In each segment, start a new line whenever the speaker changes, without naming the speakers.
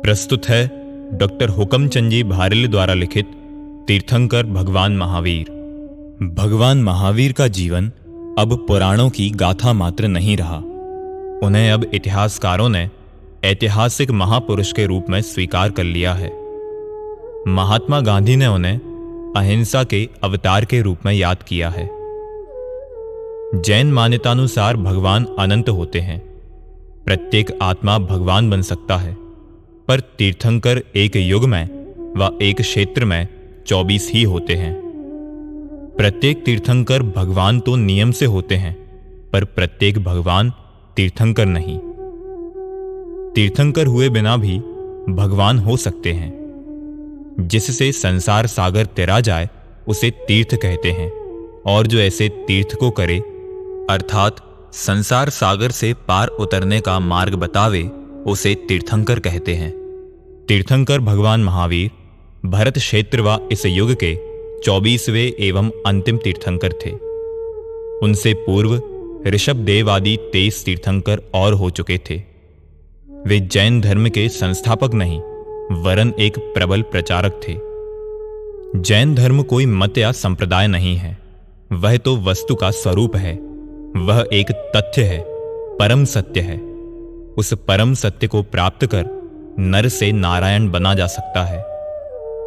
प्रस्तुत है डॉक्टर हुकमचंद जी भारिल द्वारा लिखित तीर्थंकर भगवान महावीर। भगवान महावीर का जीवन अब पुराणों की गाथा मात्र नहीं रहा। उन्हें अब इतिहासकारों ने ऐतिहासिक महापुरुष के रूप में स्वीकार कर लिया है। महात्मा गांधी ने उन्हें अहिंसा के अवतार के रूप में याद किया है। जैन मान्यतानुसार भगवान अनंत होते हैं। प्रत्येक आत्मा भगवान बन सकता है, पर तीर्थंकर एक युग में व एक क्षेत्र में 24 ही होते हैं। प्रत्येक तीर्थंकर भगवान तो नियम से होते हैं, पर प्रत्येक भगवान तीर्थंकर नहीं। तीर्थंकर हुए बिना भी भगवान हो सकते हैं। जिससे संसार सागर तैरा जाए उसे तीर्थ कहते हैं, और जो ऐसे तीर्थ को करे अर्थात संसार सागर से पार उतरने का मार्ग बतावे उसे तीर्थंकर कहते हैं। तीर्थंकर भगवान महावीर भरत क्षेत्र व इस युग के 24वें एवं अंतिम तीर्थंकर थे। उनसे पूर्व ऋषभदेव आदि 23 तीर्थंकर और हो चुके थे। वे जैन धर्म के संस्थापक नहीं वरन एक प्रबल प्रचारक थे। जैन धर्म कोई मत या संप्रदाय नहीं है, वह तो वस्तु का स्वरूप है। वह एक तथ्य है, परम सत्य है। उस परम सत्य को प्राप्त कर नर से नारायण बना जा सकता है।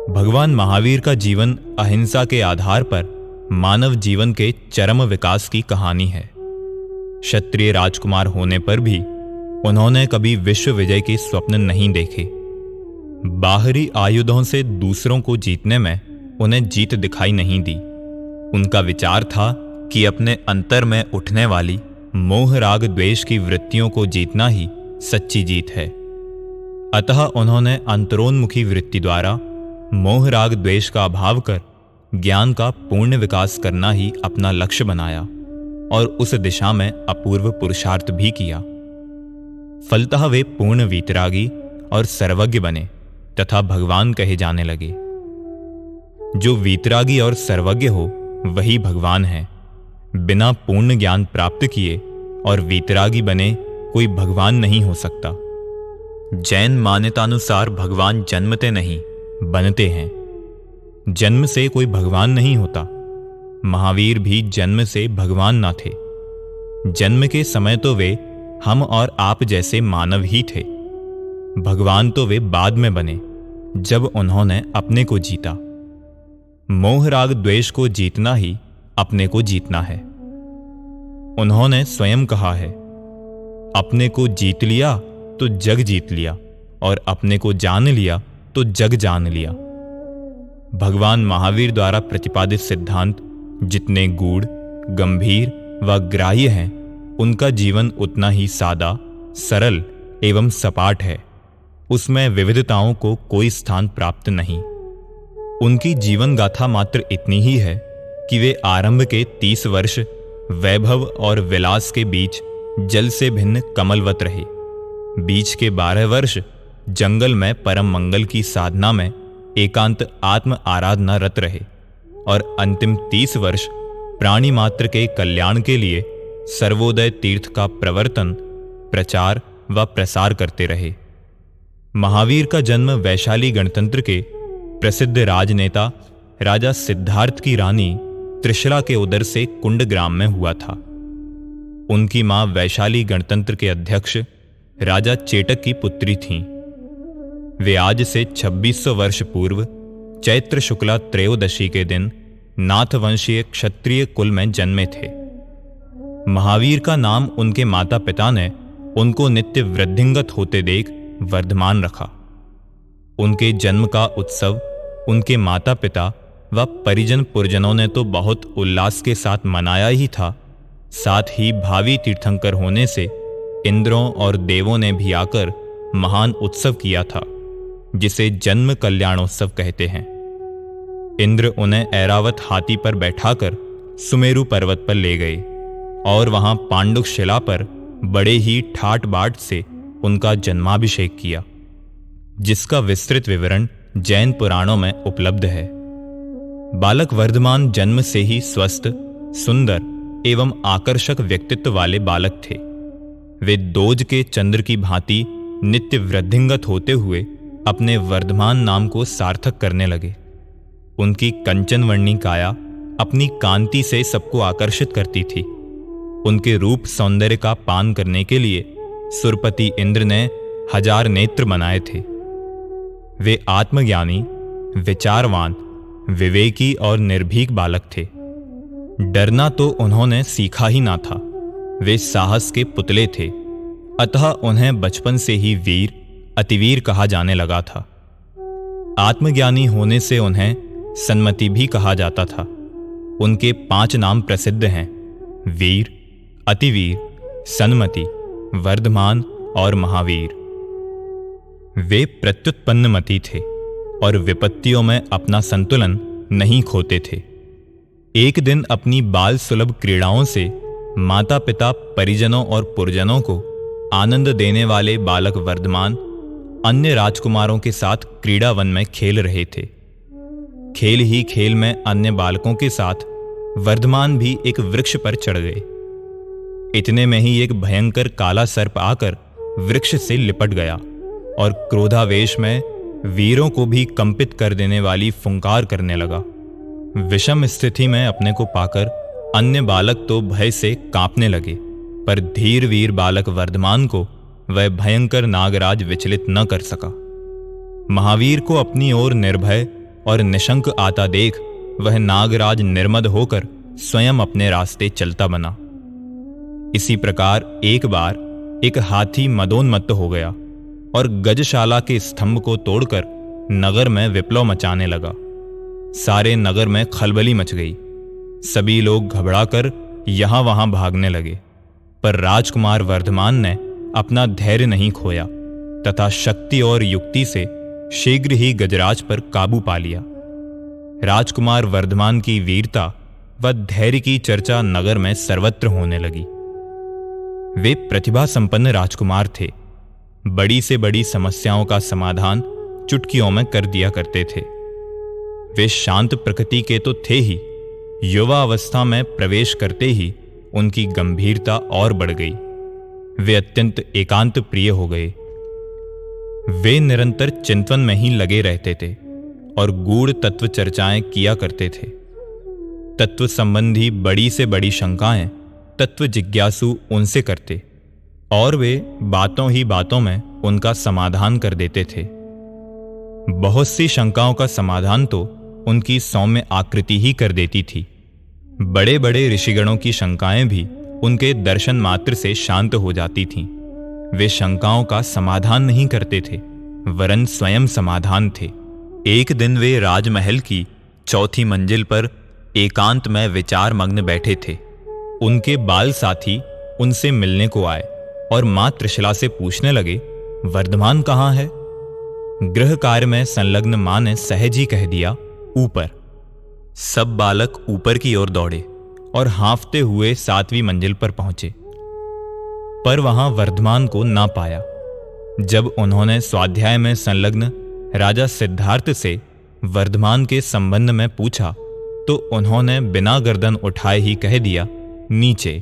भगवान महावीर का जीवन अहिंसा के आधार पर मानव जीवन के चरम विकास की कहानी है। क्षत्रिय राजकुमार होने पर भी उन्होंने कभी विश्व विजय के स्वप्न नहीं देखे। बाहरी आयुधों से दूसरों को जीतने में उन्हें जीत दिखाई नहीं दी। उनका विचार था कि अपने अंतर में उठने वाली मोह राग द्वेष की वृत्तियों को जीतना ही सच्ची जीत है। अतः उन्होंने अंतरोन्मुखी वृत्ति द्वारा मोह राग द्वेष का अभाव कर ज्ञान का पूर्ण विकास करना ही अपना लक्ष्य बनाया और उस दिशा में अपूर्व पुरुषार्थ भी किया। फलतः वे पूर्ण वीतरागी और सर्वज्ञ बने तथा भगवान कहे जाने लगे। जो वीतरागी और सर्वज्ञ हो वही भगवान है। बिना पूर्ण ज्ञान प्राप्त किए और वीतरागी बने कोई भगवान नहीं हो सकता। जैन मान्यतानुसार भगवान जन्मते नहीं बनते हैं। जन्म से कोई भगवान नहीं होता। महावीर भी जन्म से भगवान न थे। जन्म के समय तो वे हम और आप जैसे मानव ही थे। भगवान तो वे बाद में बने जब उन्होंने अपने को जीता। मोह राग द्वेष को जीतना ही अपने को जीतना है। उन्होंने स्वयं कहा है, अपने को जीत लिया तो जग जीत लिया और अपने को जान लिया तो जग जान लिया। भगवान महावीर द्वारा प्रतिपादित सिद्धांत जितने गूढ़, गंभीर व ग्राह्य हैं, उनका जीवन उतना ही सादा, सरल एवं सपाट है। उसमें विविधताओं को कोई स्थान प्राप्त नहीं। उनकी जीवन गाथा मात्र इतनी ही है कि वे आरंभ के 30 वर्ष वैभव और विलास के बीच जल से भिन्न कमलवत रहे। बीच के 12 वर्ष जंगल में परम मंगल की साधना में एकांत आत्म आराधना रत रहे और अंतिम 30 वर्ष प्राणी मात्र के कल्याण के लिए सर्वोदय तीर्थ का प्रवर्तन, प्रचार व प्रसार करते रहे। महावीर का जन्म वैशाली गणतंत्र के प्रसिद्ध राजनेता राजा सिद्धार्थ की रानी त्रिशला के उदर से कुंड ग्राम में हुआ था। उनकी मां वैशाली गणतंत्र के अध्यक्ष राजा चेटक की पुत्री थीं। वे आज से 2600 वर्ष पूर्व चैत्र शुक्ला त्रयोदशी के दिन नाथवंशीय क्षत्रिय कुल में जन्मे थे। महावीर का नाम उनके माता पिता ने उनको नित्य वृद्धिंगत होते देख वर्धमान रखा। उनके जन्म का उत्सव उनके माता पिता व परिजन पुरजनों ने तो बहुत उल्लास के साथ मनाया ही था, साथ ही भावी तीर्थंकर होने से इंद्रों और देवों ने भी आकर महान उत्सव किया था, जिसे जन्म कल्याणोत्सव कहते हैं। इंद्र उन्हें ऐरावत हाथी पर बैठाकर सुमेरु पर्वत पर ले गए और वहां पांडुक शिला पर बड़े ही ठाट बाट से उनका जन्माभिषेक किया, जिसका विस्तृत विवरण जैन पुराणों में उपलब्ध है। बालक वर्धमान जन्म से ही स्वस्थ, सुंदर एवं आकर्षक व्यक्तित्व वाले बालक थे। वे दोज के चंद्र की भांति नित्य वृद्धिंगत होते हुए अपने वर्धमान नाम को सार्थक करने लगे। उनकी कंचनवर्णी काया अपनी कांति से सबको आकर्षित करती थी। उनके रूप सौंदर्य का पान करने के लिए सुरपति इंद्र ने 1000 नेत्र बनाए थे। वे आत्मज्ञानी, विचारवान, विवेकी और निर्भीक बालक थे। डरना तो उन्होंने सीखा ही ना था। वे साहस के पुतले थे, अतः उन्हें बचपन से ही वीर, अतिवीर कहा जाने लगा था। आत्मज्ञानी होने से उन्हें सन्मति भी कहा जाता था। उनके 5 नाम प्रसिद्ध हैं: वीर, अतिवीर, सन्मति, वर्धमान और महावीर। वे प्रत्युत्पन्नमति थे और विपत्तियों में अपना संतुलन नहीं खोते थे। एक दिन अपनी बाल सुलभ क्रीड़ाओं से माता पिता, परिजनों और पुरजनों को आनंद देने वाले बालक वर्धमान अन्य राजकुमारों के साथ क्रीड़ावन में खेल रहे थे। खेल ही खेल में अन्य बालकों के साथ वर्धमान भी एक वृक्ष पर चढ़ गए। इतने में ही एक भयंकर काला सर्प आकर वृक्ष से लिपट गया और क्रोधावेश में वीरों को भी कंपित कर देने वाली फुंकार करने लगा। विषम स्थिति में अपने को पाकर अन्य बालक तो भय से कांपने लगे, पर धीर वीर बालक वर्धमान को वह भयंकर नागराज विचलित न कर सका। महावीर को अपनी ओर निर्भय और निशंक आता देख वह नागराज निर्मद होकर स्वयं अपने रास्ते चलता बना। इसी प्रकार एक बार एक हाथी मदोन्मत्त हो गया और गजशाला के स्तंभ को तोड़कर नगर में विप्लव मचाने लगा। सारे नगर में खलबली मच गई। सभी लोग घबराकर यहां वहां भागने लगे, पर राजकुमार वर्धमान ने अपना धैर्य नहीं खोया तथा शक्ति और युक्ति से शीघ्र ही गजराज पर काबू पा लिया। राजकुमार वर्धमान की वीरता व धैर्य की चर्चा नगर में सर्वत्र होने लगी। वे प्रतिभा संपन्न राजकुमार थे। बड़ी से बड़ी समस्याओं का समाधान चुटकियों में कर दिया करते थे। वे शांत प्रकृति के तो थे ही, युवा अवस्था में प्रवेश करते ही उनकी गंभीरता और बढ़ गई। वे अत्यंत एकांत प्रिय हो गए। वे निरंतर चिंतन में ही लगे रहते थे और गूढ़ तत्व चर्चाएं किया करते थे। तत्व संबंधी बड़ी से बड़ी शंकाएं तत्व जिज्ञासु उनसे करते और वे बातों ही बातों में उनका समाधान कर देते थे। बहुत सी शंकाओं का समाधान तो उनकी सौम्य आकृति ही कर देती थी। बड़े बड़े ऋषिगणों की शंकाएं भी उनके दर्शन मात्र से शांत हो जाती थीं। वे शंकाओं का समाधान नहीं करते थे, वरन स्वयं समाधान थे। एक दिन वे राजमहल की 4थी मंजिल पर एकांत में विचार मग्न बैठे थे। उनके बाल साथी उनसे मिलने को आए और मां त्रिशला से पूछने लगे, वर्धमान कहाँ है? गृह कार्य में संलग्न मां ने सहज ही कह दिया, ऊपर। सब बालक ऊपर की ओर दौड़े और हाँफते हुए 7वीं मंजिल पर पहुंचे, पर वहां वर्धमान को ना पाया। जब उन्होंने स्वाध्याय में संलग्न राजा सिद्धार्थ से वर्धमान के संबंध में पूछा तो उन्होंने बिना गर्दन उठाए ही कह दिया, नीचे।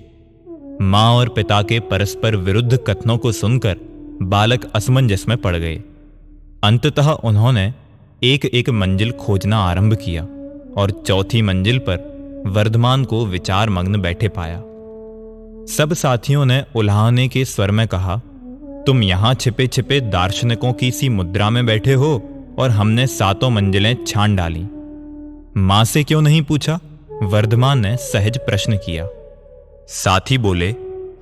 मां और पिता के परस्पर विरुद्ध कथनों को सुनकर बालक असमंजस में पड़ गए। अंततः उन्होंने एक एक मंजिल खोजना आरंभ किया और 4थी मंजिल पर वर्धमान को विचार मग्न बैठे पाया। सब साथियों ने उल्हाने के स्वर में कहा, तुम यहां छिपे छिपे दार्शनिकों की सी मुद्रा में बैठे हो और हमने 7 मंजिलें छान डाली। मां से क्यों नहीं पूछा? वर्धमान ने सहज प्रश्न किया। साथी बोले,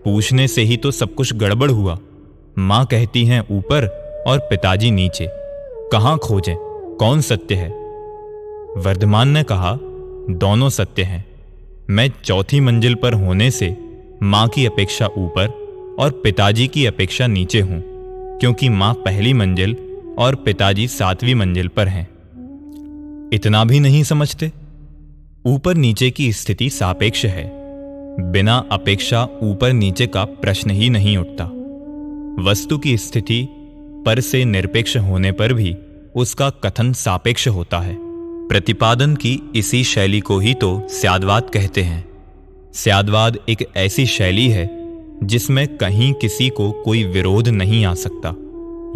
पूछने से ही तो सब कुछ गड़बड़ हुआ। मां कहती हैं ऊपर और पिताजी नीचे। कहां खोजें? कौन सत्य है? वर्धमान ने कहा, दोनों सत्य हैं। मैं 4थी मंजिल पर होने से मां की अपेक्षा ऊपर और पिताजी की अपेक्षा नीचे हूं, क्योंकि मां पहली मंजिल और पिताजी 7वीं मंजिल पर हैं। इतना भी नहीं समझते? ऊपर नीचे की स्थिति सापेक्ष है। बिना अपेक्षा ऊपर नीचे का प्रश्न ही नहीं उठता। वस्तु की स्थिति पर से निरपेक्ष होने पर भी उसका कथन सापेक्ष होता है। प्रतिपादन की इसी शैली को ही तो स्याद्वाद कहते हैं। स्याद्वाद एक ऐसी शैली है जिसमें कहीं किसी को कोई विरोध नहीं आ सकता।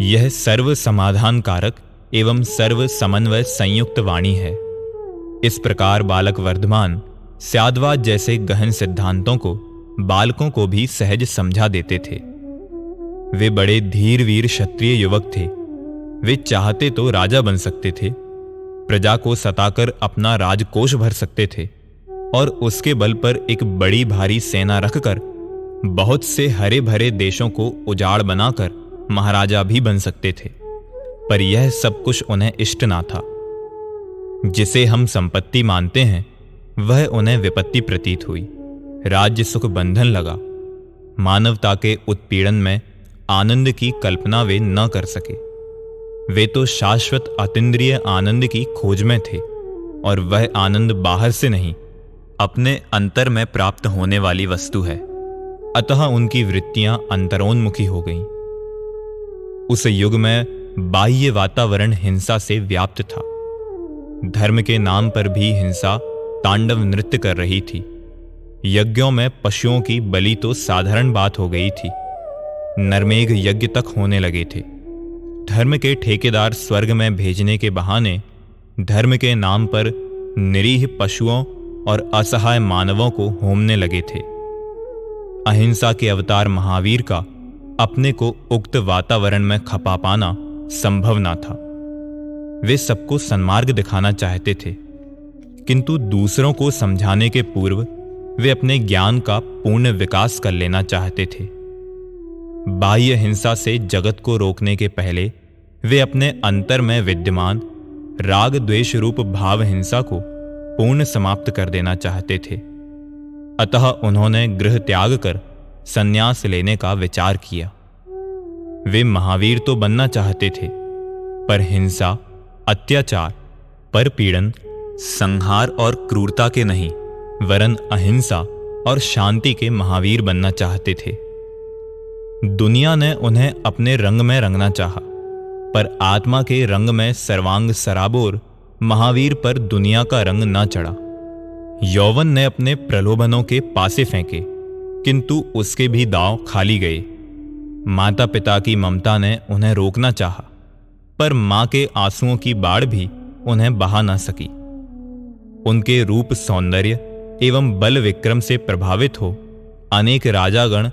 यह सर्व समाधान कारक एवं सर्व समन्वय संयुक्त वाणी है। इस प्रकार बालक वर्धमान स्यादवाद जैसे गहन सिद्धांतों को बालकों को भी सहज समझा देते थे। वे बड़े धीर वीर क्षत्रिय युवक थे। वे चाहते तो राजा बन सकते थे, प्रजा को सताकर अपना राजकोष भर सकते थे और उसके बल पर एक बड़ी भारी सेना रखकर बहुत से हरे भरे देशों को उजाड़ बनाकर महाराजा भी बन सकते थे। पर यह सब कुछ उन्हें इष्ट ना था। जिसे हम संपत्ति मानते हैं वह उन्हें विपत्ति प्रतीत हुई। राज्य सुख बंधन लगा। मानवता के उत्पीड़न में आनंद की कल्पना वे न कर सके। वे तो शाश्वत अतीन्द्रिय आनंद की खोज में थे और वह आनंद बाहर से नहीं, अपने अंतर में प्राप्त होने वाली वस्तु है। अतः उनकी वृत्तियां अंतरोन्मुखी हो गईं। उस युग में बाह्य वातावरण हिंसा से व्याप्त था। धर्म के नाम पर भी हिंसा तांडव नृत्य कर रही थी। यज्ञों में पशुओं की बलि तो साधारण बात हो गई थी। नरमेघ यज्ञ तक होने लगे थे। धर्म के ठेकेदार स्वर्ग में भेजने के बहाने धर्म के नाम पर निरीह पशुओं और असहाय मानवों को होमने लगे थे। अहिंसा के अवतार महावीर का अपने को उक्त वातावरण में खपा पाना संभव ना था। वे सबको सन्मार्ग दिखाना चाहते थे, किंतु दूसरों को समझाने के पूर्व वे अपने ज्ञान का पूर्ण विकास कर लेना चाहते थे। बाह्य हिंसा से जगत को रोकने के पहले वे अपने अंतर में विद्यमान राग द्वेष रूप भाव हिंसा को पूर्ण समाप्त कर देना चाहते थे। अतः उन्होंने गृह त्याग कर संन्यास लेने का विचार किया। वे महावीर तो बनना चाहते थे, पर हिंसा, अत्याचार, परपीड़न, संहार और क्रूरता के नहीं, वरन अहिंसा और शांति के महावीर बनना चाहते थे। दुनिया ने उन्हें अपने रंग में रंगना चाहा, पर आत्मा के रंग में सर्वांग सराबोर महावीर पर दुनिया का रंग न चढ़ा। यौवन ने अपने प्रलोभनों के पासे फेंके, किंतु उसके भी दांव खाली गए। माता पिता की ममता ने उन्हें रोकना चाहा, पर मां के आंसुओं की बाढ़ भी उन्हें बहा न सकी। उनके रूप सौंदर्य एवं बल विक्रम से प्रभावित हो अनेक राजागण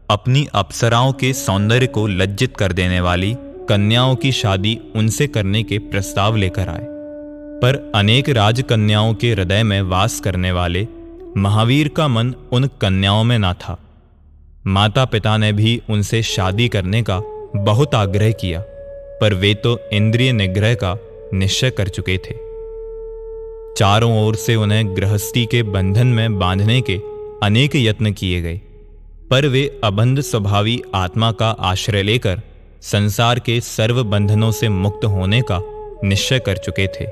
अपनी अप्सराओं के सौंदर्य को लज्जित कर देने वाली कन्याओं की शादी उनसे करने के प्रस्ताव लेकर आए। पर अनेक राजकन्याओं के हृदय में वास करने वाले महावीर का मन उन कन्याओं में ना था। माता पिता ने भी उनसे शादी करने का बहुत आग्रह किया, पर वे तो इंद्रिय निग्रह का निश्चय कर चुके थे। चारों ओर से उन्हें गृहस्थी के बंधन में बांधने के अनेक यत्न किए गए, पर वे अबंध स्वभावी आत्मा का आश्रय लेकर संसार के सर्व बंधनों से मुक्त होने का निश्चय कर चुके थे।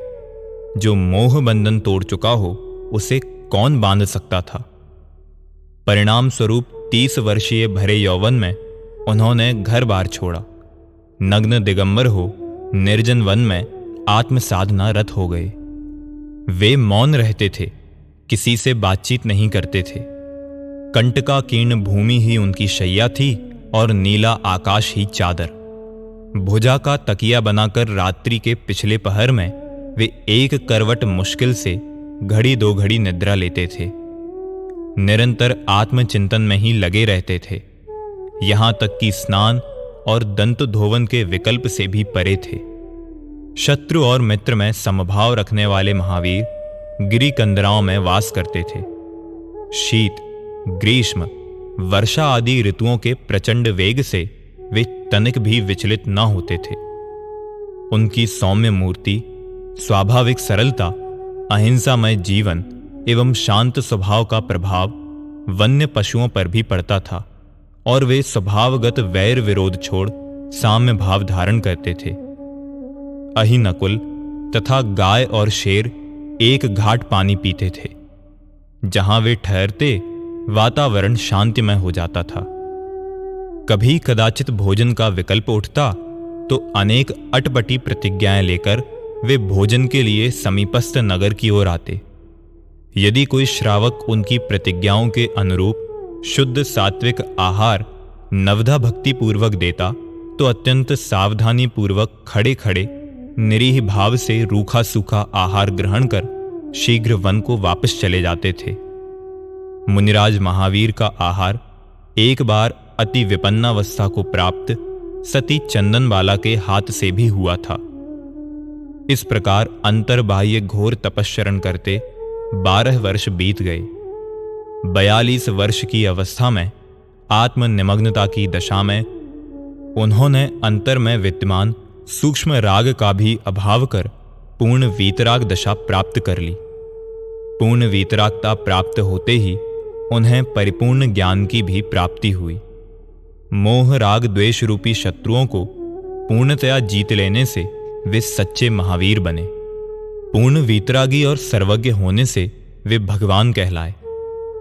जो मोह बंधन तोड़ चुका हो उसे कौन बांध सकता था। परिणाम स्वरूप 30 वर्षीय भरे यौवन में उन्होंने घर बार छोड़ा। नग्न दिगंबर हो निर्जन वन में आत्म साधना रत हो गए। वे मौन रहते थे, किसी से बातचीत नहीं करते थे। कंटकाकीर्ण भूमि ही उनकी शैया थी और नीला आकाश ही चादर। भुजा का तकिया बनाकर रात्रि के पिछले पहर में वे एक करवट मुश्किल से घड़ी दो घड़ी निद्रा लेते थे। निरंतर आत्मचिंतन में ही लगे रहते थे, यहां तक कि स्नान और दंत धोवन के विकल्प से भी परे थे। शत्रु और मित्र में समभाव रखने वाले महावीर गिरी कंदराओं में वास करते थे। शीत, ग्रीष्म, वर्षा आदि ऋतुओं के प्रचंड वेग से वे तनिक भी विचलित न होते थे। उनकी सौम्य मूर्ति, स्वाभाविक सरलता, अहिंसामय जीवन एवं शांत स्वभाव का प्रभाव वन्य पशुओं पर भी पड़ता था और वे स्वभावगत वैर विरोध छोड़ साम्य भाव धारण करते थे। अहि नकुल तथा गाय और शेर एक घाट पानी पीते थे। जहां वे ठहरते वातावरण शांतिमय हो जाता था। कभी कदाचित भोजन का विकल्प उठता तो अनेक अटपटी प्रतिज्ञाएं लेकर वे भोजन के लिए समीपस्थ नगर की ओर आते। यदि कोई श्रावक उनकी प्रतिज्ञाओं के अनुरूप शुद्ध सात्विक आहार नवधा भक्ति पूर्वक देता तो अत्यंत सावधानी पूर्वक खड़े खड़े निरीह भाव से रूखा सूखा आहार ग्रहण कर शीघ्र वन को वापस चले जाते थे। मुनिराज महावीर का आहार एक बार अति विपन्नावस्था को प्राप्त सती चंदनबाला के हाथ से भी हुआ था। इस प्रकार अंतर्बाह्य घोर तपश्चरण करते 12 वर्ष बीत गए। 42 वर्ष की अवस्था में आत्मनिमग्नता की दशा में उन्होंने अंतर में विद्यमान सूक्ष्म राग का भी अभाव कर पूर्ण वीतराग दशा प्राप्त कर ली। पूर्ण वीतरागता प्राप्त होते ही उन्हें परिपूर्ण ज्ञान की भी प्राप्ति हुई। मोह राग द्वेष रूपी शत्रुओं को पूर्णतया जीत लेने से वे सच्चे महावीर बने। पूर्ण वीतरागी और सर्वज्ञ होने से वे भगवान कहलाए।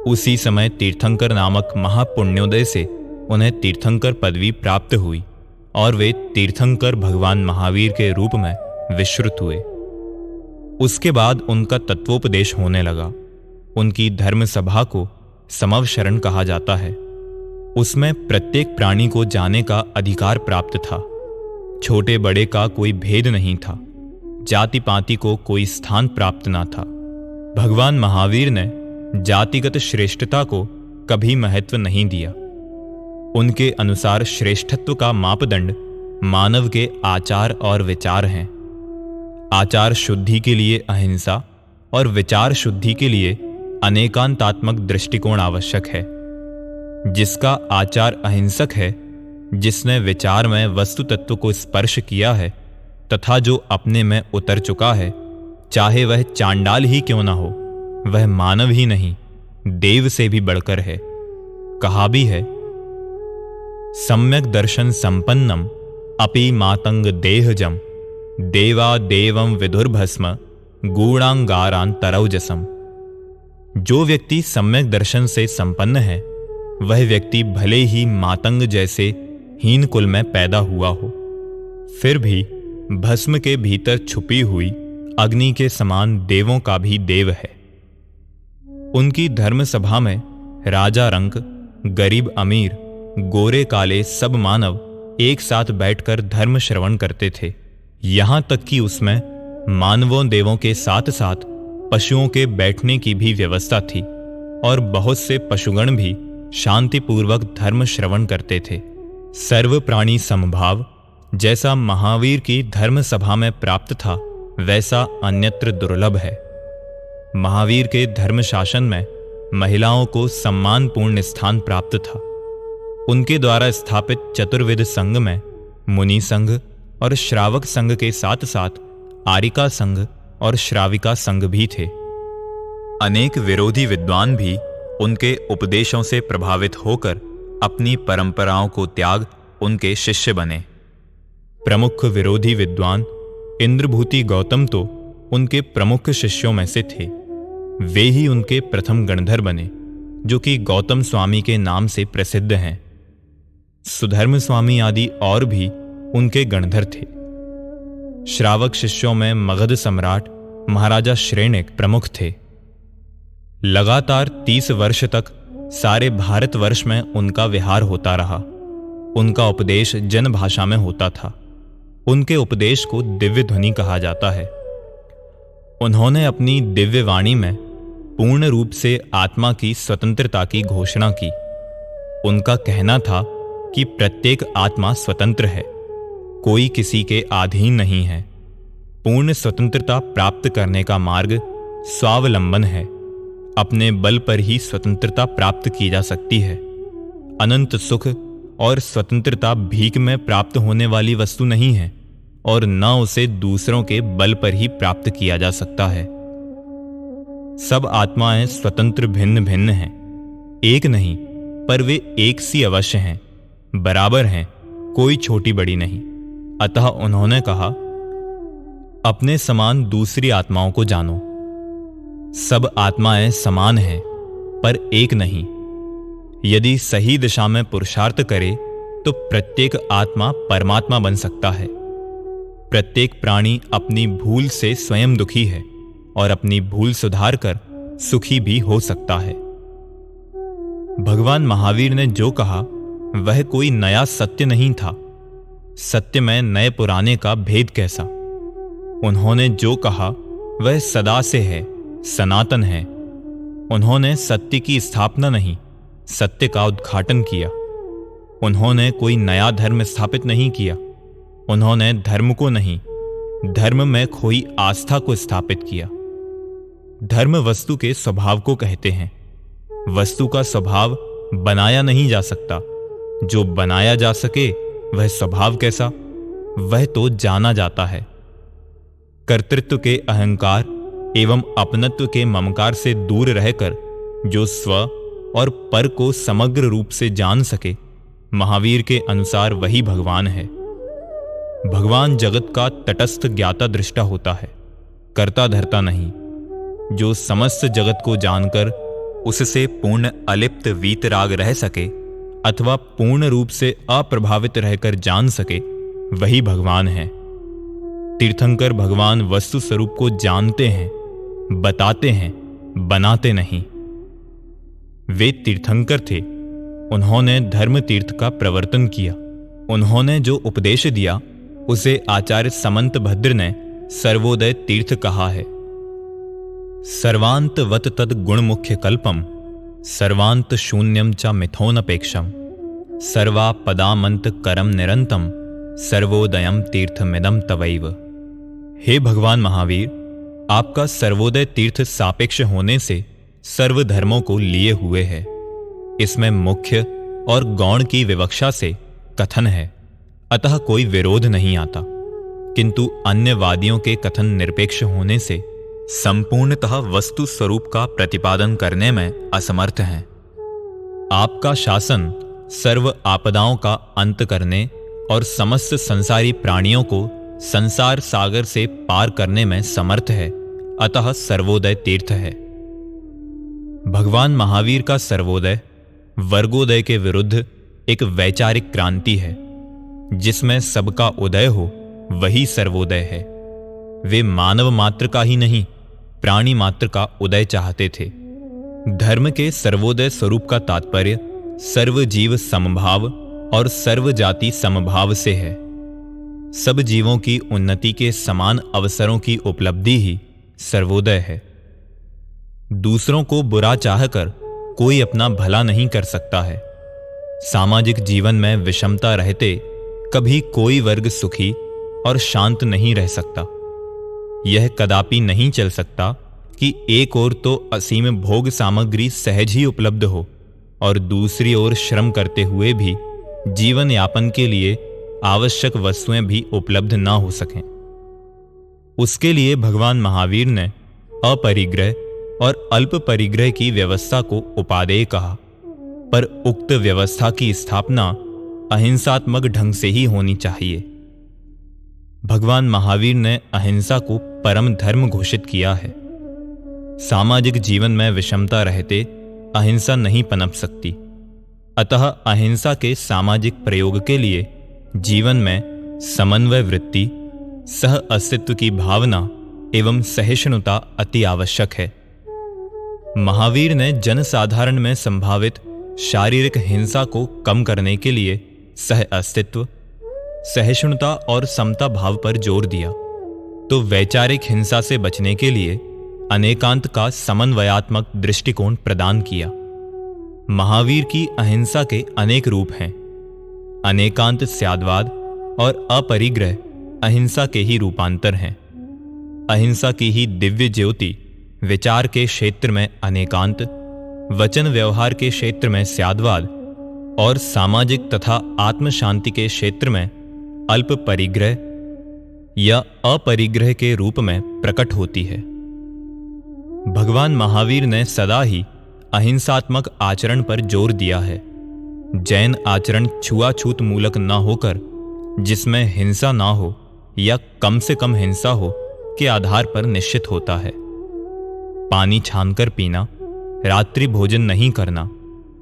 उसी समय तीर्थंकर नामक महापुण्योदय से उन्हें तीर्थंकर पदवी प्राप्त हुई और वे तीर्थंकर भगवान महावीर के रूप में विश्रुत हुए। उसके बाद उनका तत्वोपदेश होने लगा। उनकी धर्म सभा को समवशरण कहा जाता है। उसमें प्रत्येक प्राणी को जाने का अधिकार प्राप्त था। छोटे बड़े का कोई भेद नहीं था। जाति पाति को कोई स्थान प्राप्त ना था। भगवान महावीर ने जातिगत श्रेष्ठता को कभी महत्व नहीं दिया। उनके अनुसार श्रेष्ठत्व का मापदंड मानव के आचार और विचार हैं। आचार शुद्धि के लिए अहिंसा और विचार शुद्धि के लिए अनेकांतात्मक दृष्टिकोण आवश्यक है। जिसका आचार अहिंसक है, जिसने विचार में वस्तु तत्व को स्पर्श किया है तथा जो अपने में उतर चुका है, चाहे वह चांडाल ही क्यों ना हो, वह मानव ही नहीं देव से भी बढ़कर है। कहा भी है, सम्यक दर्शन संपन्नम अपि मातंग देहजम देवा देवम विदुर्भस्म गूढ़ांगारांतरौजसम। जो व्यक्ति सम्यक दर्शन से संपन्न है, वह व्यक्ति भले ही मातंग जैसे हीन कुल में पैदा हुआ हो, फिर भी भस्म के भीतर छुपी हुई अग्नि के समान देवों का भी देव है। उनकी धर्म सभा में राजा रंक, गरीब अमीर, गोरे काले सब मानव एक साथ बैठकर धर्म श्रवण करते थे। यहां तक कि उसमें मानवों देवों के साथ साथ पशुओं के बैठने की भी व्यवस्था थी और बहुत से पशुगण भी शांतिपूर्वक धर्म श्रवण करते थे। सर्व प्राणी समभाव जैसा महावीर की धर्म सभा में प्राप्त था, वैसा अन्यत्र दुर्लभ है। महावीर के धर्म शासन में महिलाओं को सम्मानपूर्ण स्थान प्राप्त था। उनके द्वारा स्थापित चतुर्विध संघ में मुनि संघ और श्रावक संघ के साथ साथ आरिका संघ और श्राविका संघ भी थे। अनेक विरोधी विद्वान भी उनके उपदेशों से प्रभावित होकर अपनी परंपराओं को त्याग उनके शिष्य बने। प्रमुख विरोधी विद्वान इंद्रभूति गौतम तो उनके प्रमुख शिष्यों में से थे। वे ही उनके प्रथम गणधर बने, जो कि गौतम स्वामी के नाम से प्रसिद्ध हैं। सुधर्म स्वामी आदि और भी उनके गणधर थे। श्रावक शिष्यों में मगध सम्राट महाराजा श्रेणिक प्रमुख थे। लगातार 30 वर्ष तक सारे भारतवर्ष में उनका विहार होता रहा। उनका उपदेश जन भाषा में होता था। उनके उपदेश को दिव्य ध्वनि कहा जाता है। उन्होंने अपनी दिव्य वाणी में पूर्ण रूप से आत्मा की स्वतंत्रता की घोषणा की। उनका कहना था कि प्रत्येक आत्मा स्वतंत्र है, कोई किसी के अधीन नहीं है। पूर्ण स्वतंत्रता प्राप्त करने का मार्ग स्वावलंबन है। अपने बल पर ही स्वतंत्रता प्राप्त की जा सकती है। अनंत सुख और स्वतंत्रता भीख में प्राप्त होने वाली वस्तु नहीं है और न उसे दूसरों के बल पर ही प्राप्त किया जा सकता है। सब आत्माएं स्वतंत्र भिन्न भिन्न हैं, एक नहीं, पर वे एक सी अवश्य हैं, बराबर हैं, कोई छोटी बड़ी नहीं। अतः उन्होंने कहा, अपने समान दूसरी आत्माओं को जानो। सब आत्माएं समान हैं, पर एक नहीं। यदि सही दिशा में पुरुषार्थ करे तो प्रत्येक आत्मा परमात्मा बन सकता है। प्रत्येक प्राणी अपनी भूल से स्वयं दुखी है और अपनी भूल सुधार कर सुखी भी हो सकता है। भगवान महावीर ने जो कहा वह कोई नया सत्य नहीं था। सत्य में नए पुराने का भेद कैसा। उन्होंने जो कहा वह सदा से है, सनातन है। उन्होंने सत्य की स्थापना नहीं, सत्य का उद्घाटन किया। उन्होंने कोई नया धर्म स्थापित नहीं किया। उन्होंने धर्म को नहीं, धर्म में खोई आस्था को स्थापित किया। धर्म वस्तु के स्वभाव को कहते हैं। वस्तु का स्वभाव बनाया नहीं जा सकता। जो बनाया जा सके वह स्वभाव कैसा, वह तो जाना जाता है। कर्तृत्व के अहंकार एवं अपनत्व के ममकार से दूर रहकर जो स्व और पर को समग्र रूप से जान सके, महावीर के अनुसार वही भगवान है। भगवान जगत का तटस्थ ज्ञाता दृष्टा होता है, कर्ता धर्ता नहीं। जो समस्त जगत को जानकर उससे पूर्ण अलिप्त वीतराग रह सके अथवा पूर्ण रूप से अप्रभावित रहकर जान सके, वही भगवान है। तीर्थंकर भगवान वस्तु स्वरूप को जानते हैं, बताते हैं, बनाते नहीं। वे तीर्थंकर थे। उन्होंने धर्म तीर्थ का प्रवर्तन किया। उन्होंने जो उपदेश दिया उसे आचार्य समंत भद्र ने सर्वोदय तीर्थ कहा है। सर्वांतवत तद गुण मुख्य कल्पम, सर्वांत शून्यम च मिथोनपेक्षम, सर्वा पदामंत करम निरंतम, सर्वोदयम तीर्थमिदम तवैव। हे भगवान महावीर, आपका सर्वोदय तीर्थ सापेक्ष होने से सर्व धर्मों को लिए हुए है। इसमें मुख्य और गौण की विवक्षा से कथन है, अतः कोई विरोध नहीं आता, किंतु अन्य वादियों के कथन निरपेक्ष होने से संपूर्णतः वस्तु स्वरूप का प्रतिपादन करने में असमर्थ हैं। आपका शासन सर्व आपदाओं का अंत करने और समस्त संसारी प्राणियों को संसार सागर से पार करने में समर्थ है, अतः सर्वोदय तीर्थ है। भगवान महावीर का सर्वोदय वर्गोदय के विरुद्ध एक वैचारिक क्रांति है। जिसमें सबका उदय हो वही सर्वोदय है। वे मानव मात्र का ही नहीं, प्राणी मात्र का उदय चाहते थे। धर्म के सर्वोदय स्वरूप का तात्पर्य सर्व जीव समभाव और सर्व जाति समभाव से है। सब जीवों की उन्नति के समान अवसरों की उपलब्धि ही सर्वोदय है। दूसरों को बुरा चाहकर कोई अपना भला नहीं कर सकता है। सामाजिक जीवन में विषमता रहते कभी कोई वर्ग सुखी और शांत नहीं रह सकता। यह कदापि नहीं चल सकता कि एक ओर तो असीम भोग सामग्री सहज ही उपलब्ध हो और दूसरी ओर श्रम करते हुए भी जीवन यापन के लिए आवश्यक वस्तुएं भी उपलब्ध ना हो सकें। उसके लिए भगवान महावीर ने अपरिग्रह और अल्प परिग्रह की व्यवस्था को उपादेय कहा, पर उक्त व्यवस्था की स्थापना अहिंसात्मक ढंग से ही होनी चाहिए। भगवान महावीर ने अहिंसा को परम धर्म घोषित किया है। सामाजिक जीवन में विषमता रहते अहिंसा नहीं पनप सकती, अतः अहिंसा के सामाजिक प्रयोग के लिए जीवन में समन्वय वृत्ति, सह अस्तित्व की भावना एवं सहिष्णुता अति आवश्यक है। महावीर ने जनसाधारण में संभावित शारीरिक हिंसा को कम करने के लिए सह अस्तित्व, सहिष्णुता और समता भाव पर जोर दिया, तो वैचारिक हिंसा से बचने के लिए अनेकांत का समन्वयात्मक दृष्टिकोण प्रदान किया। महावीर की अहिंसा के अनेक रूप हैं। अनेकांत स्याद्वाद और अपरिग्रह अहिंसा के ही रूपांतर हैं। अहिंसा की ही दिव्य ज्योति विचार के क्षेत्र में अनेकांत, वचन व्यवहार के क्षेत्र में स्याद्वाद और सामाजिक तथा आत्म शांति के क्षेत्र में अल्प परिग्रह या अपरिग्रह के रूप में प्रकट होती है। भगवान महावीर ने सदा ही अहिंसात्मक आचरण पर जोर दिया है। जैन आचरण छुआछूत मूलक न होकर जिसमें हिंसा ना हो या कम से कम हिंसा हो के आधार पर निश्चित होता है। पानी छानकर पीना, रात्रि भोजन नहीं करना,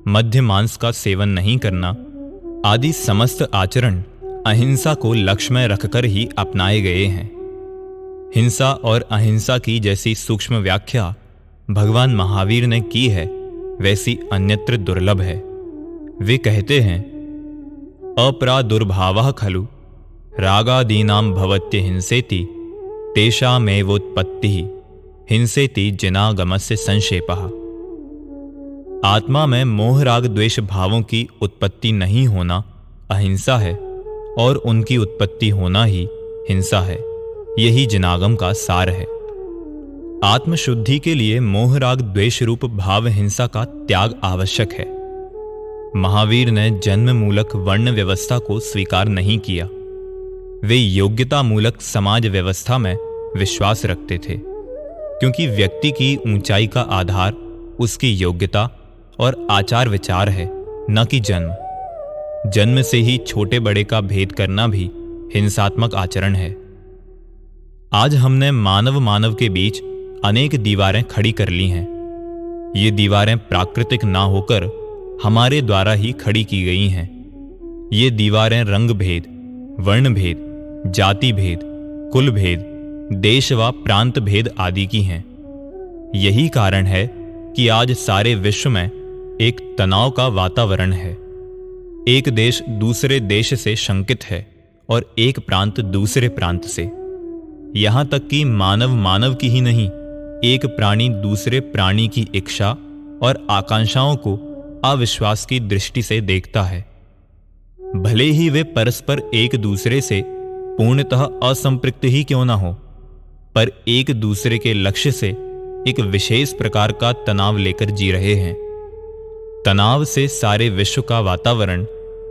मध्य मांस का सेवन नहीं करना आदि समस्त आचरण अहिंसा को लक्ष्य में रखकर ही अपनाए गए हैं। हिंसा और अहिंसा की जैसी सूक्ष्म व्याख्या भगवान महावीर ने की है, वैसी अन्यत्र दुर्लभ है। वे कहते हैं, अपरादुर्भावः खलु रागादीनां भवत्य हिंसेति तेषामेवोत्पत्तिः हिंसेति जिनागमस्य संक्षेपः। आत्मा में मोह राग द्वेष भावों की उत्पत्ति नहीं होना अहिंसा है और उनकी उत्पत्ति होना ही हिंसा है। यही जिनागम का सार है। आत्मशुद्धि के लिए मोह राग द्वेष रूप भाव हिंसा का त्याग आवश्यक है। महावीर ने जन्म मूलक वर्ण व्यवस्था को स्वीकार नहीं किया। वे योग्यता मूलक समाज व्यवस्था में विश्वास रखते थे, क्योंकि व्यक्ति की ऊंचाई का आधार उसकी योग्यता और आचार विचार है, न कि जन्म। जन्म से ही छोटे बड़े का भेद करना भी हिंसात्मक आचरण है। आज हमने मानव के बीच अनेक दीवारें खड़ी कर ली हैं। ये दीवारें प्राकृतिक ना होकर हमारे द्वारा ही खड़ी की गई हैं। ये दीवारें रंग भेद, वर्ण भेद, जाति भेद, कुल भेद, देश व प्रांत भेद आदि की हैं। यही कारण है कि आज सारे विश्व में एक तनाव का वातावरण है। एक देश दूसरे देश से शंकित है और एक प्रांत दूसरे प्रांत से। यहां तक कि मानव की ही नहीं, एक प्राणी दूसरे प्राणी की इच्छा और आकांक्षाओं को अविश्वास की दृष्टि से देखता है। भले ही वे परस्पर एक दूसरे से पूर्णतः असंपृक्त ही क्यों ना हो, पर एक दूसरे के लक्ष्य से एक विशेष प्रकार का तनाव लेकर जी रहे हैं। तनाव से सारे विश्व का वातावरण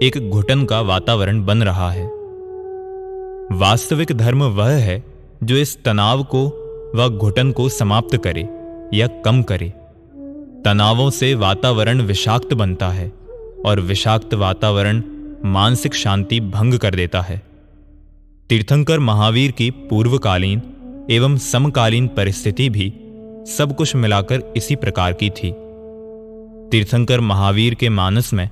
एक घुटन का वातावरण बन रहा है। वास्तविक धर्म वह है जो इस तनाव को व घुटन को समाप्त करे या कम करे। तनावों से वातावरण विषाक्त बनता है और विषाक्त वातावरण मानसिक शांति भंग कर देता है। तीर्थंकर महावीर की पूर्वकालीन एवं समकालीन परिस्थिति भी सब कुछ मिलाकर इसी प्रकार की थी। तीर्थंकर महावीर के मानस में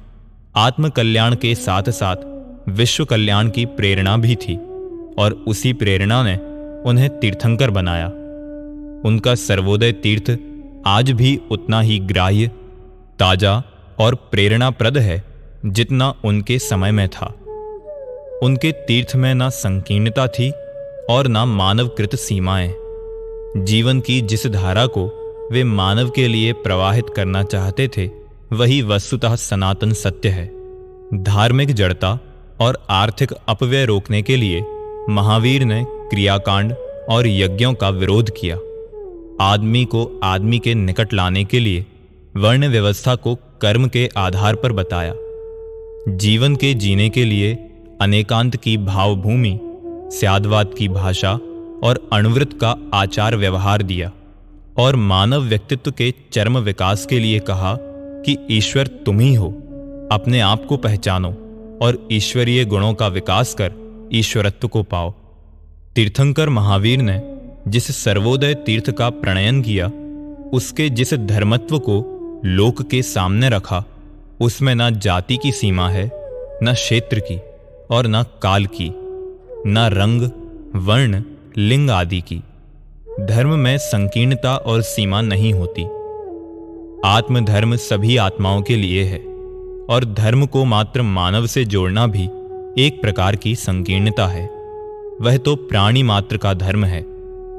आत्म कल्याण के साथ साथ विश्व कल्याण की प्रेरणा भी थी और उसी प्रेरणा ने उन्हें तीर्थंकर बनाया। उनका सर्वोदय तीर्थ आज भी उतना ही ग्राह्य, ताजा और प्रेरणाप्रद है जितना उनके समय में था। उनके तीर्थ में ना संकीर्णता थी और ना मानवकृत सीमाएं। जीवन की जिस धारा को वे मानव के लिए प्रवाहित करना चाहते थे, वही वस्तुतः सनातन सत्य है। धार्मिक जड़ता और आर्थिक अपव्यय रोकने के लिए महावीर ने क्रियाकांड और यज्ञों का विरोध किया। आदमी को आदमी के निकट लाने के लिए वर्ण व्यवस्था को कर्म के आधार पर बताया। जीवन के जीने के लिए अनेकांत की भावभूमि, स्यादवाद की भाषा और अणुवृत्त का आचार व्यवहार दिया और मानव व्यक्तित्व के चरम विकास के लिए कहा कि ईश्वर तुम ही हो, अपने आप को पहचानो और ईश्वरीय गुणों का विकास कर ईश्वरत्व को पाओ। तीर्थंकर महावीर ने जिस सर्वोदय तीर्थ का प्रणयन किया, उसके जिस धर्मत्व को लोक के सामने रखा, उसमें न जाति की सीमा है, न क्षेत्र की और न काल की, न रंग, वर्ण, लिंग आदि की। धर्म में संकीर्णता और सीमा नहीं होती। आत्मधर्म सभी आत्माओं के लिए है और धर्म को मात्र मानव से जोड़ना भी एक प्रकार की संकीर्णता है। वह तो प्राणी मात्र का धर्म है।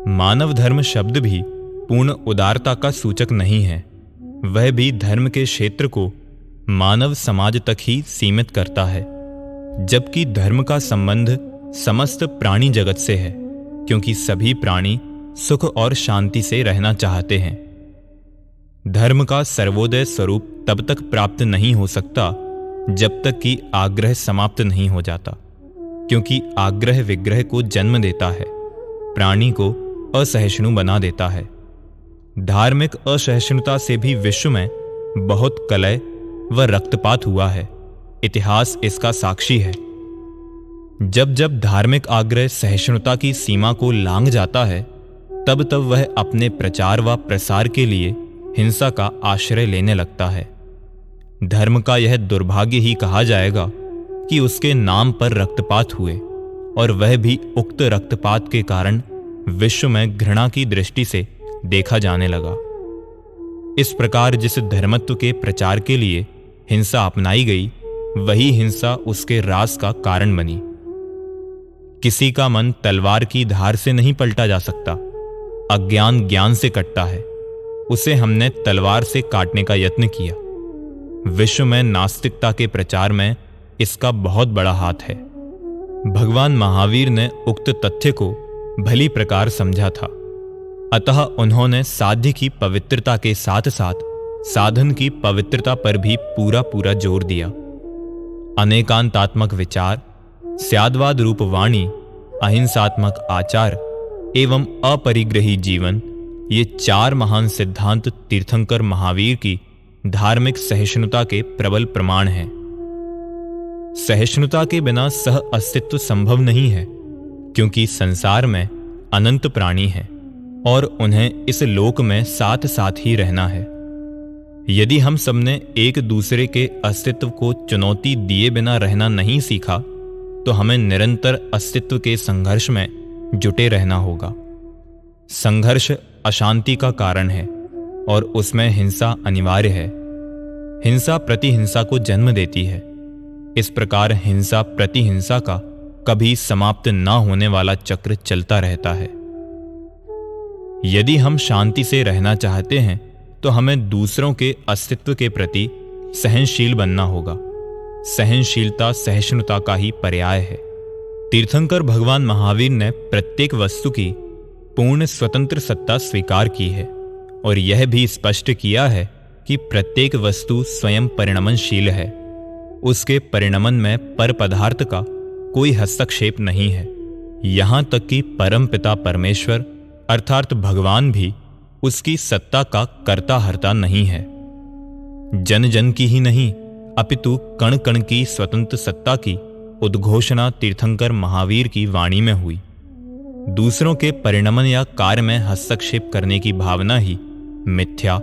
मानव धर्म शब्द भी पूर्ण उदारता का सूचक नहीं है। वह भी धर्म के क्षेत्र को मानव समाज तक ही सीमित करता है, जबकि धर्म का संबंध समस्त प्राणी जगत से है, क्योंकि सभी प्राणी सुख और शांति से रहना चाहते हैं। धर्म का सर्वोदय स्वरूप तब तक प्राप्त नहीं हो सकता जब तक कि आग्रह समाप्त नहीं हो जाता, क्योंकि आग्रह विग्रह को जन्म देता है, प्राणी को असहिष्णु बना देता है। धार्मिक असहिष्णुता से भी विश्व में बहुत कलह व रक्तपात हुआ है। इतिहास इसका साक्षी है। जब जब धार्मिक आग्रह सहिष्णुता की सीमा को लांघ जाता है, तब तब वह अपने प्रचार व प्रसार के लिए हिंसा का आश्रय लेने लगता है। धर्म का यह दुर्भाग्य ही कहा जाएगा कि उसके नाम पर रक्तपात हुए, और वह भी उक्त रक्तपात के कारण विश्व में घृणा की दृष्टि से देखा जाने लगा। इस प्रकार जिस धर्मत्व के प्रचार के लिए हिंसा अपनाई गई, वही हिंसा उसके रास का कारण बनी। किसी का मन तलवार की धार से नहीं पलटा जा सकता। अज्ञान ज्ञान से कटता है, उसे हमने तलवार से काटने का यत्न किया। विश्व में नास्तिकता के प्रचार में इसका बहुत बड़ा हाथ है। भगवान महावीर ने उक्त तथ्य को भली प्रकार समझा था, अतः उन्होंने साध्य की पवित्रता के साथ साथ साधन की पवित्रता पर भी पूरा पूरा जोर दिया। अनेकांतात्मक विचार, स्याद्वाद रूप वाणी, अहिंसात्मक आचार एवं अपरिग्रही जीवन, ये चार महान सिद्धांत तीर्थंकर महावीर की धार्मिक सहिष्णुता के प्रबल प्रमाण हैं। सहिष्णुता के बिना सह अस्तित्व संभव नहीं है, क्योंकि संसार में अनंत प्राणी हैं और उन्हें इस लोक में साथ साथ ही रहना है। यदि हम सबने एक दूसरे के अस्तित्व को चुनौती दिए बिना रहना नहीं सीखा, तो हमें निरंतर अस्तित्व के संघर्ष में जुटे रहना होगा। संघर्ष अशांति का कारण है और उसमें हिंसा अनिवार्य है। हिंसा प्रतिहिंसा को जन्म देती है। इस प्रकार हिंसा प्रतिहिंसा का कभी समाप्त न होने वाला चक्र चलता रहता है। यदि हम शांति से रहना चाहते हैं तो हमें दूसरों के अस्तित्व के प्रति सहनशील बनना होगा। सहनशीलता सहिष्णुता का ही पर्याय है। तीर्थंकर भगवान महावीर ने प्रत्येक वस्तु की पूर्ण स्वतंत्र सत्ता स्वीकार की है और यह भी स्पष्ट किया है कि प्रत्येक वस्तु स्वयं परिणमनशील है। उसके परिणमन में पर पदार्थ का कोई हस्तक्षेप नहीं है। यहाँ तक कि परम पिता परमेश्वर अर्थात भगवान भी उसकी सत्ता का कर्ता हर्ता नहीं है। जन जन की ही नहीं अपितु कण कण की स्वतंत्र सत्ता की उद्घोषणा तीर्थंकर महावीर की वाणी में हुई। दूसरों के परिणमन या कार्य में हस्तक्षेप करने की भावना ही मिथ्या,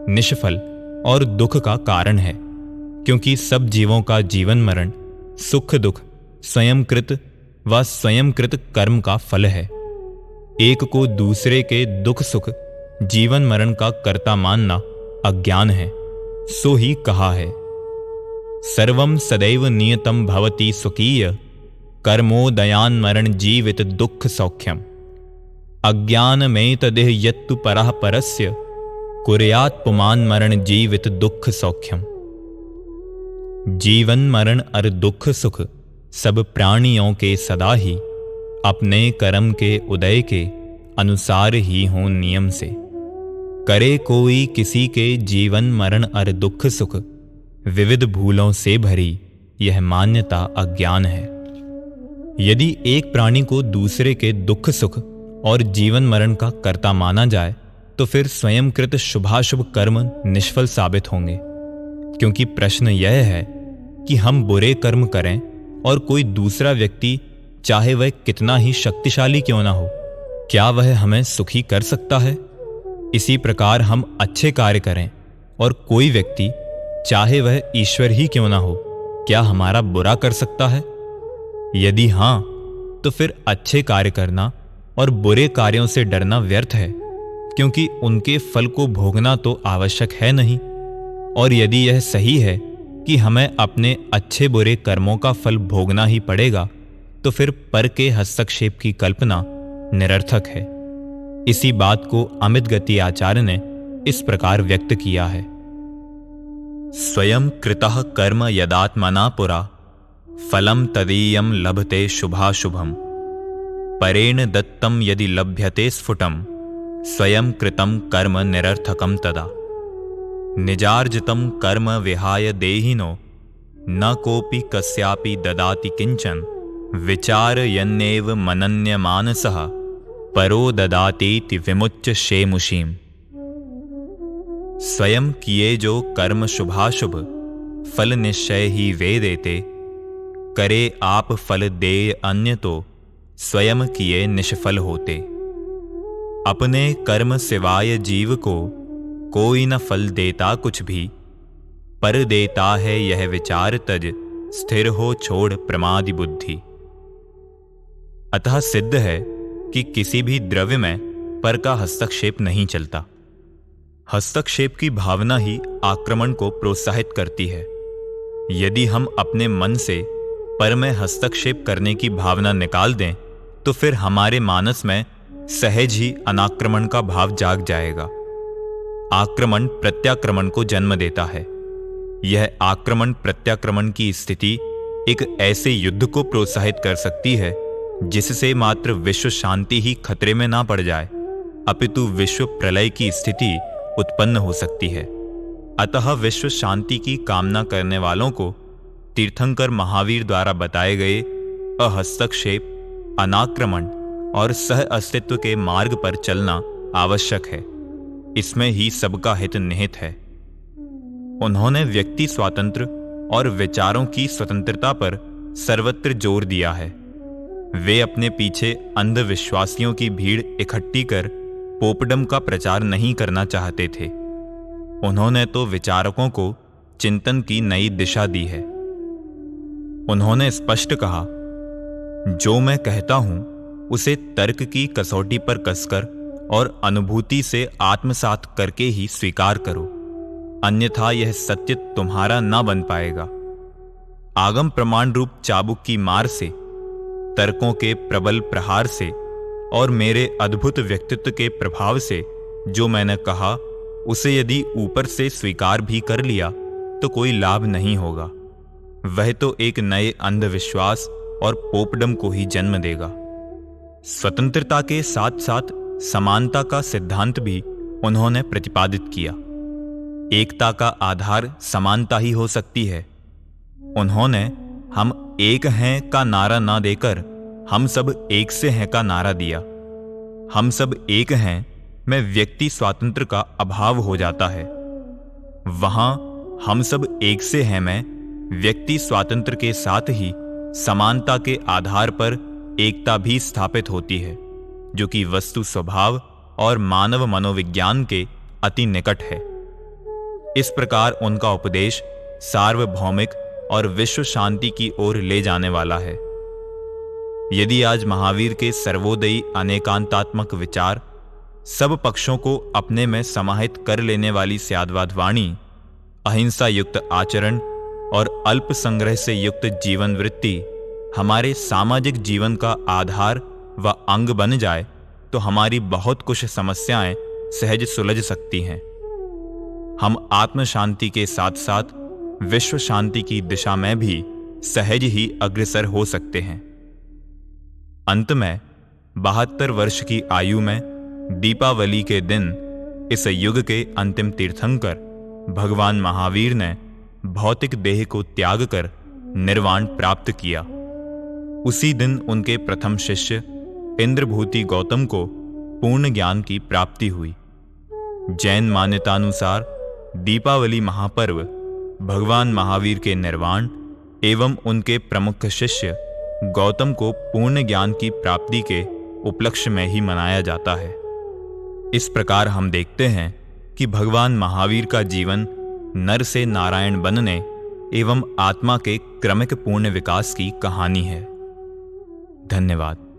निष्फल और दुख का कारण है, क्योंकि सब जीवों का जीवन मरण, सुख दुख स्वयंकृत व स्वयंकृत कर्म का फल है। एक को दूसरे के दुख सुख जीवन मरण का कर्ता मानना अज्ञान है। सो ही कहा है, सर्वं सदैव नियतं भवति स्वकीय कर्मोदयान मरण जीवित दुख सौख्यम। अज्ञान में तदेह यत्तु परः परस्य कुर्यात् पुमान मरण जीवित दुख सौख्यम। जीवन मरण और दुख सुख सब प्राणियों के सदा ही अपने कर्म के उदय के अनुसार ही हों नियम से। करे कोई किसी के जीवन मरण और दुख सुख विविध भूलों से भरी, यह मान्यता अज्ञान है। यदि एक प्राणी को दूसरे के दुख सुख और जीवन मरण का कर्ता माना जाए तो फिर स्वयंकृत शुभाशुभ कर्म निष्फल साबित होंगे, क्योंकि प्रश्न यह है कि हम बुरे कर्म करें और कोई दूसरा व्यक्ति चाहे वह कितना ही शक्तिशाली क्यों ना हो, क्या वह हमें सुखी कर सकता है? इसी प्रकार हम अच्छे कार्य करें और कोई व्यक्ति चाहे वह ईश्वर ही क्यों ना हो, क्या हमारा बुरा कर सकता है? यदि हां, तो फिर अच्छे कार्य करना और बुरे कार्यों से डरना व्यर्थ है, क्योंकि उनके फल को भोगना तो आवश्यक है नहीं। और यदि यह सही है कि हमें अपने अच्छे बुरे कर्मों का फल भोगना ही पड़ेगा, तो फिर पर के हस्तक्षेप की कल्पना निरर्थक है। इसी बात को अमित गति आचार्य ने इस प्रकार व्यक्त किया है, स्वयं कृतः कर्म यदात्मना पुरा फलम तदीयम लभते शुभाशुभम। परेण दत्तम यदि लभ्यते स्फुटम स्वयं कृतं कर्म निरर्थकम तदा। निजार्जितं कर्म विहाय देहिनो न कोपि कस्यापि ददाति किंचन। विचारयन्नेव मनन्यमानसः परो ददातीति विमुच्य शेमुषीम। स्वयं किए जो कर्म शुभाशुभ फल निश्चय ही वे देते। करे आप फल दे अन्य तो स्वयं किए निष्फल होते। अपने कर्म सिवाय जीव को कोई न फल देता कुछ भी, पर देता है यह विचार तज स्थिर हो छोड़ प्रमादि बुद्धि। अतः सिद्ध है कि किसी भी द्रव्य में पर का हस्तक्षेप नहीं चलता। हस्तक्षेप की भावना ही आक्रमण को प्रोत्साहित करती है। यदि हम अपने मन से पर में हस्तक्षेप करने की भावना निकाल दें तो फिर हमारे मानस में सहज ही अनाक्रमण का भाव जाग जाएगा। आक्रमण प्रत्याक्रमण को जन्म देता है। यह आक्रमण प्रत्याक्रमण की स्थिति एक ऐसे युद्ध को प्रोत्साहित कर सकती है जिससे मात्र विश्व शांति ही खतरे में ना पड़ जाए, अपितु विश्व प्रलय की स्थिति उत्पन्न हो सकती है। अतः विश्व शांति की कामना करने वालों को तीर्थंकर महावीर द्वारा बताए गए अहस्तक्षेप, अनाक्रमण और सह अस्तित्व के मार्ग पर चलना आवश्यक है। इसमें ही सबका हित निहित है। उन्होंने व्यक्ति स्वातंत्र्य और विचारों की स्वतंत्रता पर सर्वत्र जोर दिया है। वे अपने पीछे अंधविश्वासियों की भीड़ इकट्ठी कर पोपडम का प्रचार नहीं करना चाहते थे। उन्होंने तो विचारकों को चिंतन की नई दिशा दी है। उन्होंने स्पष्ट कहा, जो मैं कहता हूं उसे तर्क की कसौटी पर कसकर और अनुभूति से आत्मसात करके ही स्वीकार करो, अन्यथा यह सत्य तुम्हारा ना बन पाएगा। आगम प्रमाण रूप चाबुक की मार से, तर्कों के प्रबल प्रहार से और मेरे अद्भुत व्यक्तित्व के प्रभाव से जो मैंने कहा उसे यदि ऊपर से स्वीकार भी कर लिया तो कोई लाभ नहीं होगा। वह तो एक नए अंधविश्वास और पोपडम को ही जन्म देगा। स्वतंत्रता के साथ साथ समानता का सिद्धांत भी उन्होंने प्रतिपादित किया। एकता का आधार समानता ही हो सकती है। उन्होंने हम एक हैं का नारा ना देकर हम सब एक से हैं का नारा दिया। हम सब एक हैं में व्यक्ति स्वातंत्र का अभाव हो जाता है। वहां हम सब एक से हैं में व्यक्ति स्वातंत्र के साथ ही समानता के आधार पर एकता भी स्थापित होती है, जो कि वस्तु स्वभाव और मानव मनोविज्ञान के अति निकट है। इस प्रकार उनका उपदेश सार्वभौमिक और विश्व शांति की ओर ले जाने वाला है। यदि आज महावीर के सर्वोदयी अनेकांतात्मक विचार सब पक्षों को अपने में समाहित कर लेने वाली स्याद्वाद वाणी, अहिंसा युक्त आचरण और अल्प संग्रह से युक्त जीवन वृत्ति हमारे सामाजिक जीवन का आधार व अंग बन जाए तो हमारी बहुत कुछ समस्याएं सहज सुलझ सकती हैं। हम आत्म शांति के साथ साथ विश्व शांति की दिशा में भी सहज ही अग्रसर हो सकते हैं। अंत में 72 वर्ष की आयु में दीपावली के दिन इस युग के अंतिम तीर्थंकर भगवान महावीर ने भौतिक देह को त्याग कर निर्वाण प्राप्त किया। उसी दिन उनके प्रथम शिष्य इंद्रभूति गौतम को पूर्ण ज्ञान की प्राप्ति हुई। जैन मान्यतानुसार दीपावली महापर्व भगवान महावीर के निर्वाण एवं उनके प्रमुख शिष्य गौतम को पूर्ण ज्ञान की प्राप्ति के उपलक्ष्य में ही मनाया जाता है। इस प्रकार हम देखते हैं कि भगवान महावीर का जीवन नर से नारायण बनने एवं आत्मा के क्रमिक पूर्ण विकास की कहानी है। धन्यवाद।